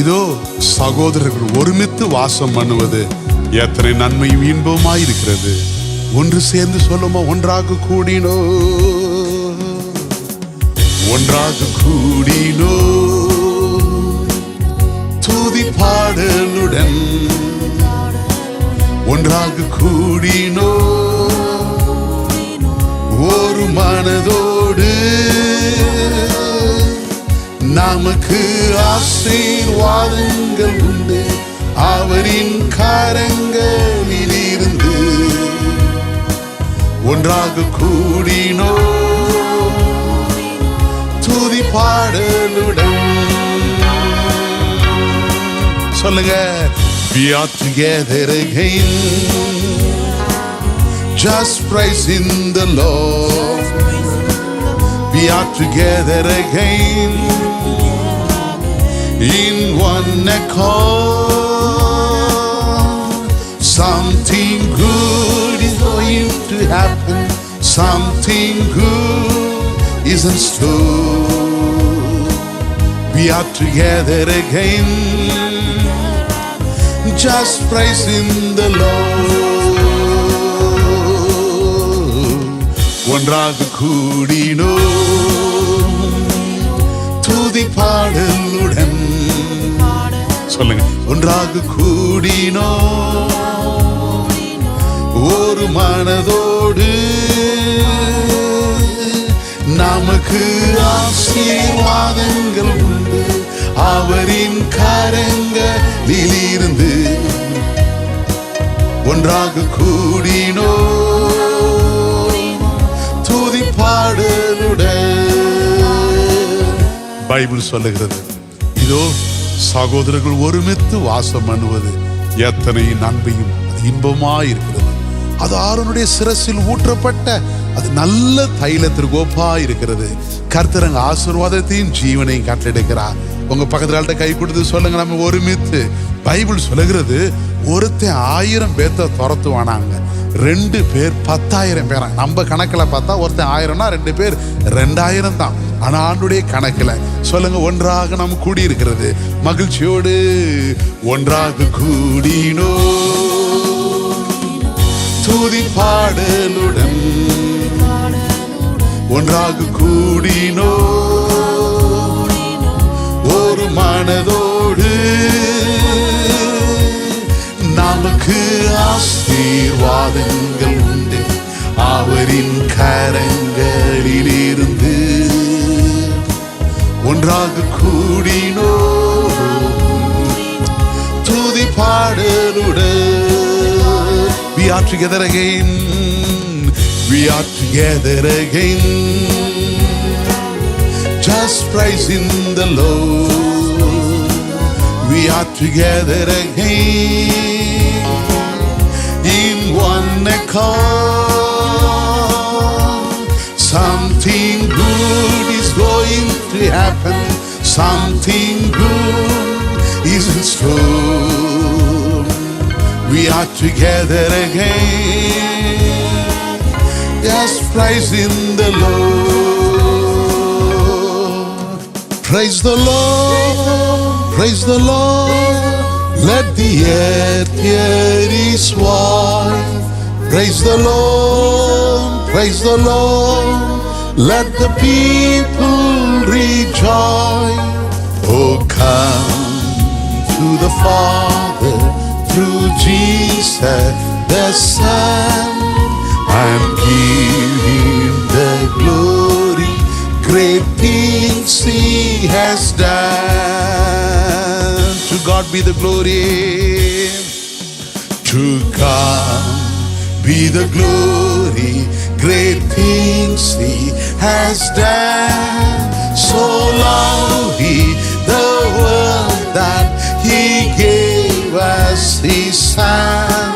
இதோ சகோதரர்கள் ஒருமித்து வாசம் பண்ணுவது எத்தனை நன்மையும் இன்பமாய் இருக்கிறது. ஒன்று சேர்ந்து சொல்லுமா, ஒன்றாக கூடினோ, ஒன்றாக கூடினோ துதி பாடலுடன், ஒன்றாக கூடினோ ஒரு மனதோடு, நமக்கு ஆசீர்வாதங்கள் உண்டு அவரின் கரங்களில் இருந்து. ஒன்றாக கூடினோ துதி பாடலுடன். சொல்லுங்க, we are together again, just praising the Lord. We are together again in one accord. Something good is going to happen. Something good is in store. We are together again, just praising the Lord. ஒன்றாக கூடினோ துதி பாடலுடன். சொல்லுங்க, ஒன்றாக கூடினோ ஒரு மனதோடு, நமக்கு ஆசீர்வாதங்கள் உண்டு அவரின் கரங்களில் இருந்து. ஒன்றாக கூடினோ துதி பாடலுடன். பைபிள் சொல்லுகிறது, இதோ சகோதரர்கள் ஒருமித்து வாசம் பண்ணுவது எத்தனை நன்மையும் இன்பமாய் இருக்கிறது. அது ஆரோனுடைய சிரசில் ஊற்றப்பட்ட அது நல்ல தைலத்திற்கு ஒப்பாய் இருக்கிறது. கர்த்தர் அங்க ஆசீர்வாதத்தையும் ஜீவனையும் கட்டளையிடுகிறார். உங்க பக்கத்துல கை கொடுத்து சொல்லுங்க, நம்ம ஒருமித்து. பைபிள் சொல்லுகிறது, ஒருத்தன் 1000 பேர்த்த துரத்துவானாங்க, 2 பேர் 10,000 பேரா. நம்ம கணக்கில் பார்த்தா ஒருத்தன் 1000னா 2 பேர் 2000 தான். ஆனா ஆண்டுடைய கணக்கில் சொல்லுங்க, ஒன்றாக நாம் கூடியிருக்கிறது மகிழ்ச்சியோடு. ஒன்றாக கூடினோ துதி பாடலுடன், ஒன்றாக கூடினோ ஒரு மனதோடு, நமக்கு ஆசீர்வாதங்கள் உண்டு அவரின் கரங்களில் இருந்து. ஒன்றாக கூடினோ துதி பாடலுடன். We are together again, we are together again, just praising the Lord. We are together again in one accord. Something good is going to happen. Something good is in store. We are together again, just praising the Lord. Praise the Lord, praise the Lord, let the earth hear His voice. Praise the Lord, praise the Lord, let the people rejoice. Oh, come to the Father through Jesus the Son, and give Him the glory. Great things He has done. To God be the glory. To God be the glory. Great things He has done. So loved He the world that He gave us His Son,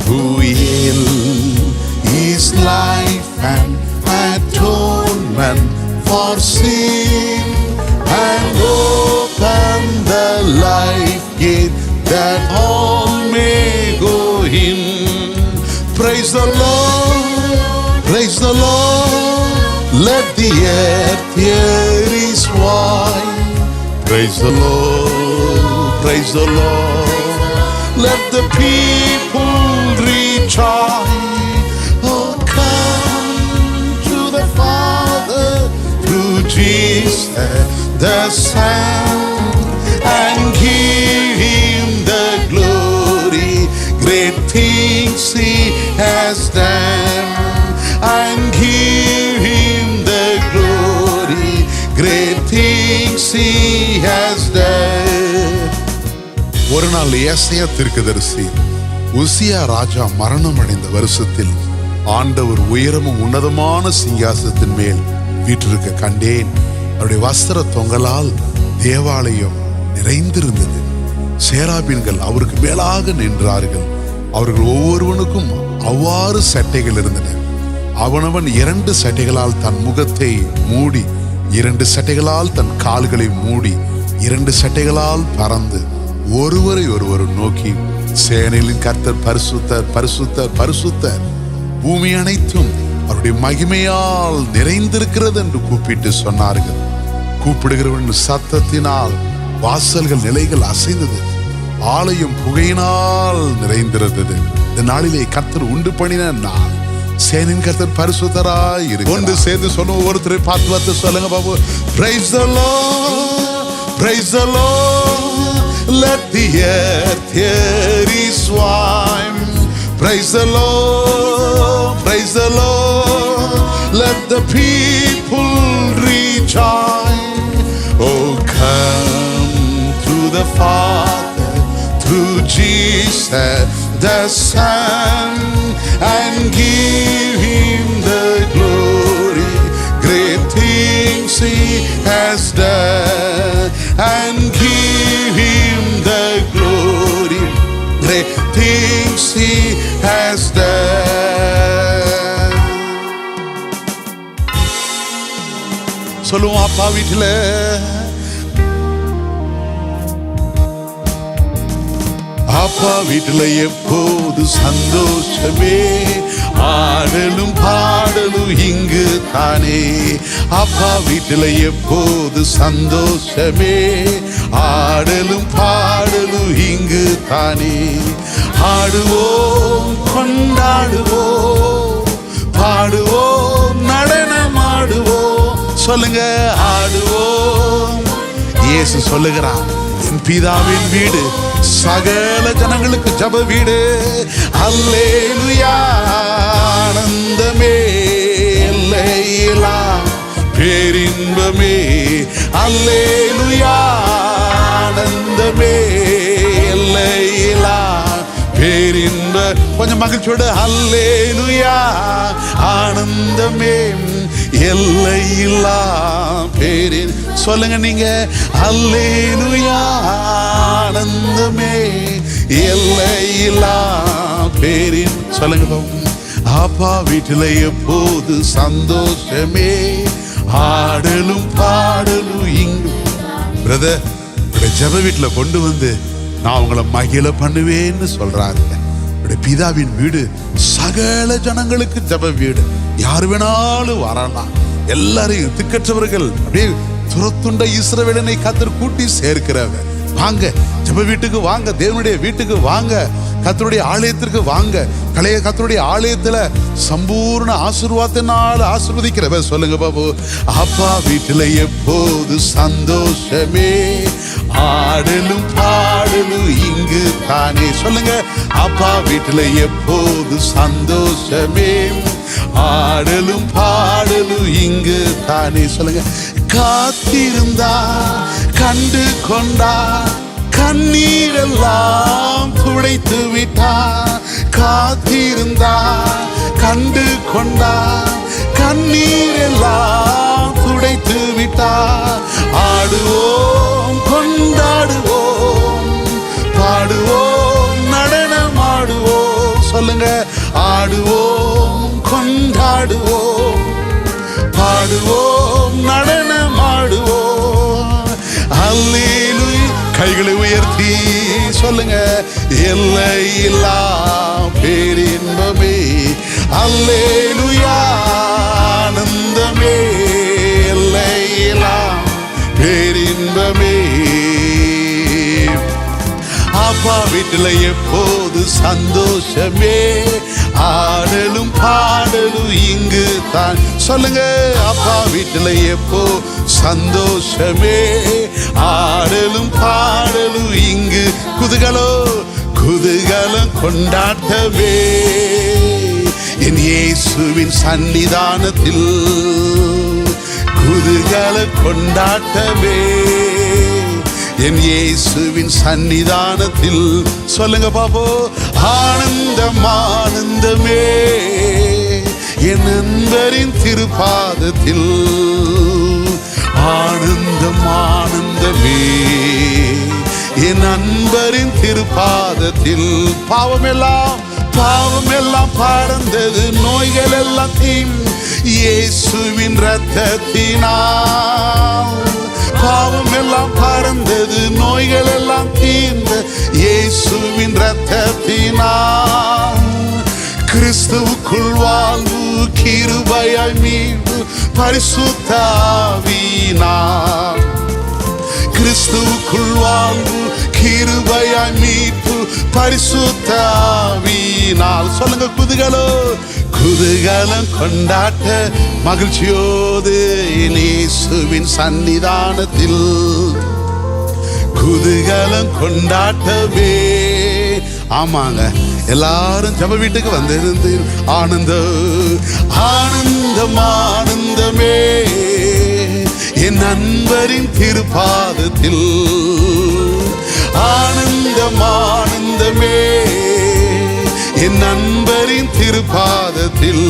who in His life and atonement for sin, and open the life gate that all may go in. Praise the Lord, praise the Lord, let the earth hear His voice. Praise the Lord. praise the Lord. Let the people rejoice. Oh, come to the Father through Jesus the Son, and give Him the glory. Great things He has done, and give Him the glory. Great things He has done. ஒரு நாள் ஏசாயா தீர்க்கதரிசி உசியா ராஜா மரணம் அடைந்த வருஷத்தில் ஆண்டவர் உயரமும் உன்னதமான சிங்காசனத்தின் மேல் வீற்றிருக்க கண்டேன். அவருடைய வஸ்திர தொங்கலால் தேவாலயம் நிறைந்திருந்தது. சேராபீன்கள் அவருக்கு மேலாக நின்றார்கள். அவர்கள் ஒவ்வொருவனுக்கும் அவ்வாறு சட்டைகள் இருந்தன. அவனவன் 2 சட்டைகளால் தன் முகத்தை மூடி, 2 சட்டைகளால் தன் கால்களை மூடி, 2 சட்டைகளால் பறந்து ஒருவரை ஒருவர் நோக்கி, சேனைகளின் கர்த்தர் பரிசுத்தர் பரிசுத்தர் பரிசுத்தர், பூமி அனைத்தும் அவருடைய மகிமையால் நிறைந்திருக்கிறது என்று கூப்பிட்டு சொன்னார்கள். கூப்பிடுகிறவன் சத்தத்தினால் வாசல்கள் நிலைகள் அசைந்தது. ஆலயம் புகையினால் நிறைந்திருந்தது. இந்த நாளிலே கர்த்தர் உண்டு பண்ணின நாள். சேனின் கர்த்தர் பரிசுத்தராய் இருக்கிறார். ஒன்று சேர்ந்து சொல்லுவோம். ஒருத்தரை பார்த்து சொல்லுங்க Babu. Praise the Lord, praise the Lord, let the earth hear His voice. Praise the Lord, praise the Lord, let the people rejoice. Oh, come to the Father through Jesus the Son, and give Him the glory. Great things He has done, and give Him the glory. Great things He has done. சொல்லுவோம். அப்பா வீட்டில் அப்பா வீட்டில் எப்போது சந்தோஷமே, ஆடலும் பாடலும் இங்கு தானே. அப்பா வீட்டில் எப்போது சந்தோஷமே, ஆடலும் பாடலும் இங்கு தானே. ஆடுவோம் கொண்டாடுவோம், பாடுவோம் நடனமாடுவோம். சொல்லுங்க. ஆடுவோம். இயேசு சொல்லுகிறார், என் பிதாவின் வீடு சகல ஜனங்களுக்கு ஜப வீடு. அல்லேலூயா, ஆனந்தமே, எல்லையில்லா பேரின்பமே. அல்லேலூயா, ஆனந்தமே, எல்லையில்லா பேரின்ப. கொஞ்சம் மகிழ்ச்சியோடு அல்லேலூயா, ஆனந்தமே, எல்லையில்லா பேரின். சொல்லுங்க நீங்க. அல்லேலூயா, ஆனந்தமே, எல்லையில்லா பேரின். சொல்லுங்க. அப்பா வீட்டில் எப்போது சந்தோஷமே, ஆடலும் பாடலும் இங்கு. பிரதர், ஜப வீட்டில் கொண்டு வந்து நான் உங்களை மகிழ பண்ணுவேன்னு சொல்றாங்க. பிதாவின் வீடு சகல ஜனங்களுக்கு ஜப வீடு. யார் வேணாலும் வரலாம். எல்லாரையும் திக்கற்றவர்கள் அப்படியே துரத்துண்ட இஸ்ரவேலனை கர்த்தர் கூட்டி சேர்க்கிறவர். வாங்க ஜப வீட்டுக்கு வாங்க, தேவனுடைய வீட்டுக்கு வாங்க, கர்த்தருடைய ஆலயத்திற்கு வாங்க. கர்த்தருடைய ஆலயத்துல சம்பூர்ண ஆசீர்வாதத்தினால் ஆசீர்வதிக்கிறவர். சொல்லுங்க பாபு. அப்பா வீட்டில் எப்போது சந்தோஷமே, ஆடலும் பாடலும் இங்கு தானே. சொல்லுங்க. அப்பா வீட்டில் எப்போது சந்தோஷமே, ஆடலும் பாடலும் இங்கு தானே. சொல்லுங்க. காத்திருந்தா கண்டு கொண்டா, கண்ணீரெல்லாம் துடைத்து விட்டா. காத்திருந்தா கண்டு கொண்டா, கண்ணீரெல்லாம் துடைத்து விட்டா. ஆடுவோம் கொண்டாடுவோம், பாடுவோம் நடனமாடுவோம். சொல்லுங்க. ஆடுவோம் கொண்டாடுவோம், பாடுவோம் நடனமாடுவோம். அல்லேலூயா. கைகளை உயர்த்தி சொல்லுங்க. எல்லையில்லா பேரின்பமே. அல்லேலூயா, ஆனந்தமே, எல்லையில்லா பேரின்பமே. அப்பா வீட்டுல எப்போது சந்தோஷமே, ஆடலும் பாடலும் இங்கு தான். சொல்லுங்க, அப்பா வீட்டுல எப்போ சந்தோஷமே, ஆடலும் பாடலும் இங்கு குதூகலம் கொண்டாட்டமே. என் இயேசுவின் சன்னிதானத்தில் குதூகல கொண்டாட்டமே. என் இயேசுவின் சன்னிதானத்தில் சொல்லுங்க பாப்போ, ஆனந்தம் ஆனந்தமே. என் நண்பரின் திருப்பாதத்தில் ஆனந்தம் ஆனந்தமே. என் நண்பரின் திருப்பாதத்தில் பாவம் எல்லாம் பறந்தது, நோய்கள் எல்லாம் இயேசுவின் இரத்தத்தினால். பாவம் எல்லாம் பறந்தது, நோய்கள் எல்லாம் தீர்ந்த இயேசுவின் இரத்தத்தினால். கிறிஸ்துவுக்குள் வாழ்வு, கிருபையாய் மீட்பு, பரிசுத்த ஆவியினால். கிறிஸ்துவுக்குள் வாழ்வு, கிருபையாய் மீட்பு, பரிசுத்த ஆவியினால். சொல்லுங்க, குதூகலம் கொண்டாட்ட மகிழ்ச்சியோடு இயேசுவின் சன்னிதானத்தில் குதூகலம் கொண்டாட்டமே. ஆமாங்க, எல்லாரும் ஜெப வீட்டுக்கு வந்திருந்து ஆனந்தம் ஆனந்தமே. என் நண்பரின் திருப்பாதத்தில் ஆனந்தம் ஆனந்தமே. என் நண்பரின் திருப்பாதத்தில்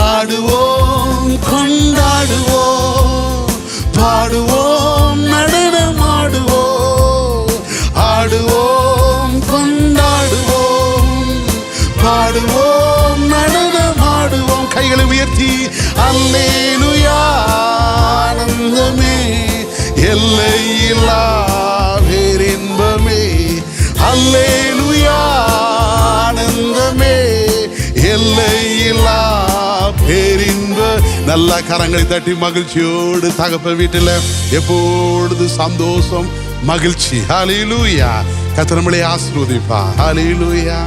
ஆடுவோம் கொண்டாடுவோம், பாடுவோம் நடனமாடுவோம். ஆடுவோம் கொண்டாடுவோம், பாடுவோம் நடனமாடுவோம். கைகளை உயர்த்தி அல்லேலூயா, ஆனந்தமே, எல்லையில்லா பேரின்பமே. அல்லேலூயா, ஆனந்தமே, எல்லையில்லா பேரின்ப. நல்ல கரங்களை தட்டி மகிழ்ச்சியோடு தகப்பன் வீட்டில் எப்பொழுது சந்தோஷம், மகிழ்ச்சி. ஹல்லேலூயா. கர்த்தர் நம்மளை ஆசீர்வதிப்பார். ஹல்லேலூயா.